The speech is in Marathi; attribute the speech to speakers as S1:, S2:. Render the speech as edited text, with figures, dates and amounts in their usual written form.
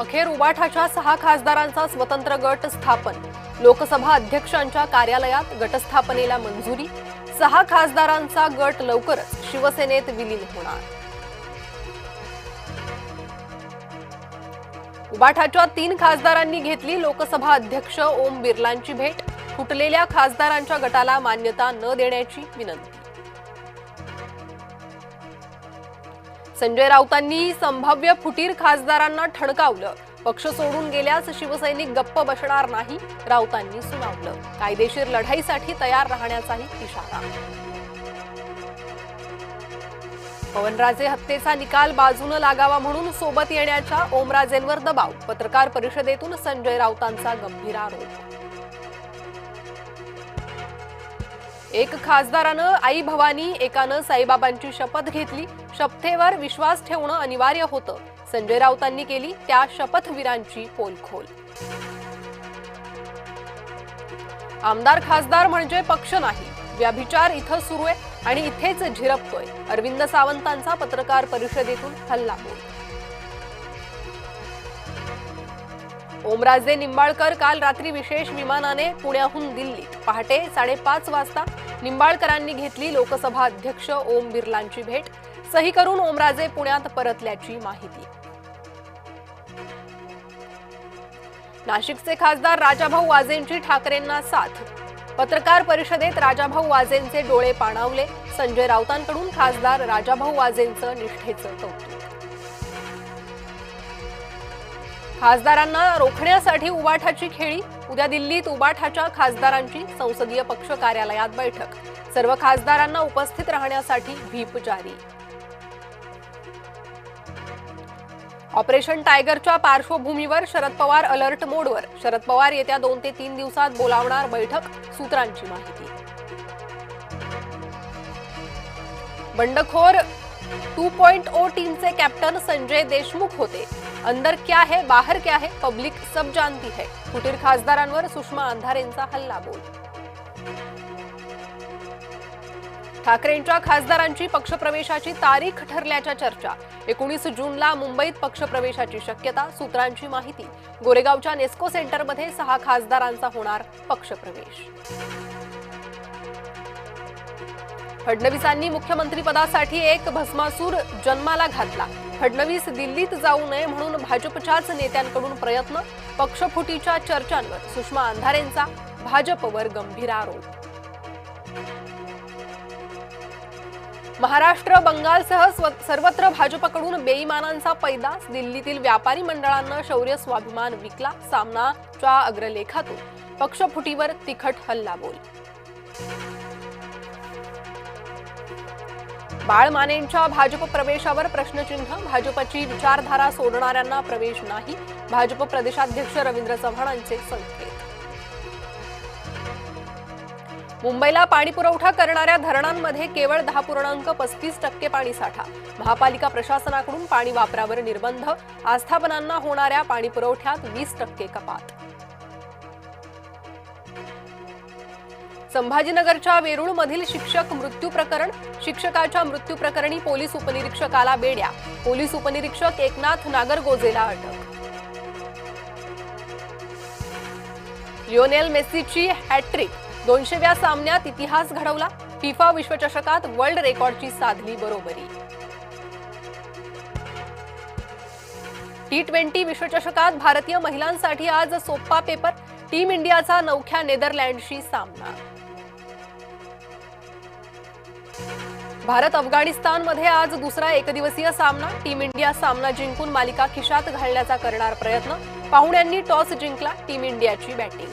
S1: अखेर उबाठाच्या 6 खासदारांचा स्वतंत्र गट स्थापन। लोकसभा अध्यक्षांच्या कार्यालयात गटस्थापनेला मंजुरी। 6 खासदारांचा गट लवकरच शिवसेनेत विलीन होणार। उबाठाच्या 3 खासदारांनी घेतली लोकसभा अध्यक्ष ओम बिर्लांची भेट। फुटलेल्या खासदारांच्या गटाला मान्यता न देण्याची विनंती। संजय राऊतांनी संभाव्य फुटीर खासदारांना ठणकावलं। पक्ष सोडून गेल्यास शिवसैनिक गप्प बसणार नाही, राऊतांनी सुनावलं। कायदेशीर लढाईसाठी तयार राहण्याचाही इशारा। पवनराजे हत्येचा निकाल बाजूने लागावा म्हणून सोबत येण्याच्या ओमराजेंवर दबाव। पत्रकार परिषदेतून संजय राऊतांचा गंभीर आरोप। एक खासदारानं आई भवानी, एकानं साईबाबांची शपथ घेतली। शपथेवर विश्वास ठेवणं अनिवार्य होतं। संजय राऊतांनी केली त्या शपथवीरांची पोलखोल। आमदार खासदार म्हणजे पक्ष नाही, व्यभिचार इथं सुरू आहे आणि इथेच झिरपतोय। अरविंद सावंतांचा पत्रकार परिषदेतून हल्लाबोल। ओमराजे निंबाळकर काल रात्री विशेष विमानाने पुण्याहून दिल्लीत। पहाटे 5:30 वाजता निंबाळकरांनी घेतली लोकसभा अध्यक्ष ओम बिर्लांची भेट। सही करून ओमराजे पुण्यात परतल्याची माहिती। नाशिकचे खासदार राजाभाऊ वाजेंची ठाकरेंना साथ। पत्रकार परिषदेत राजाभाऊ वाजेंचे डोळे पाणावले। संजय राऊतांकडून खासदार राजाभाऊ वाजेंचं निष्ठेचं कौतुक। खासदारांना रोखण्यासाठी उबाठाची खेळी। उद्या दिल्लीत उबाठाच्या खासदारांची संसदीय पक्ष कार्यालयात बैठक। सर्व खासदारांना उपस्थित राहण्यासाठी व्हीप जारी। ऑपरेशन टायगरच्या पार्श्वभूमीवर शरद पवार अलर्ट मोडवर। शरद पवार येत्या 2 ते 3 दिवसात बोलावणार बैठक, सूत्रांची माहिती। बंडखोर 2.0 टीमचे कॅप्टन संजय देशमुख होते। अंदर क्या है बाहर क्या है पब्लिक सब जानती है। फुटीर खासदारांवर सुषमा अंधारेंचा हल्लाबोल। ठाकरेंच्या खासदारांची पक्षप्रवेशाची तारीख ठरल्याच्या चर्चा। 19 जूनला मुंबईत पक्षप्रवेशाची शक्यता, सूत्रांची माहिती। गोरेगावच्या नेस्को सेंटरमध्ये 6 खासदारांचा होणार पक्षप्रवेश। फडणवीसांनी मुख्यमंत्रीपदासाठी एक भस्मासूर जन्माला घातला। फडणवीस दिल्लीत जाऊ नये म्हणून भाजपच्याच नेत्यांकडून प्रयत्न। पक्षफुटीच्या चर्चांवर सुषमा अंधारेंचा भाजपवर गंभीर आरोप। महाराष्ट्र बंगालसह सर्वत्र भाजपकडून बेईमानांचा पैदास। दिल्लीतील व्यापारी मंडळांना शौर्य स्वाभिमान विकला। सामनाच्या अग्रलेखातून पक्षफुटीवर तिखट हल्लाबोल। बाळ मानेंच्या भाजप प्रवेशावर प्रश्नचिन्ह। भाजपची विचारधारा सोडणाऱ्यांना प्रवेश नाही, भाजप प्रदेशाध्यक्ष रवींद्र चव्हाणांचे संकेत। मुंबईला पाणी पुरवठा करणाऱ्या धरणांमध्ये केवळ 10.35% पाणीसाठा। महापालिका प्रशासनाकडून पाणी वापरावर निर्बंध। आस्थापनांना होणाऱ्या पाणी पुरवठ्यात 20% कपात। संभाजीनगरच्या वेरूळमधील शिक्षक मृत्यू प्रकरण। शिक्षकाच्या मृत्यू प्रकरणी पोलीस उपनिरीक्षकाला बेड्या। पोलीस उपनिरीक्षक एकनाथ नागरगोजेला अटक। Lionel मेस्सीची hat trick. 200व्या सामन्यात इतिहास घडवला। फिफा विश्वचषकात वर्ल्ड रेकॉर्डची साधली बरोबरी। T20 विश्वचषकात भारतीय महिलांसाठी आज सोप्पा पेपर। टीम इंडियाचा नवख्या नेदरलँडशी सामना। भारत अफगाणिस्तानमध्ये आज दुसरा एकदिवसीय सामना। टीम इंडिया सामना जिंकून मालिका खिशात घालण्याचा करणार प्रयत्न। पाहुण्यांनी टॉस जिंकला। टीम इंडियाची बॅटिंग।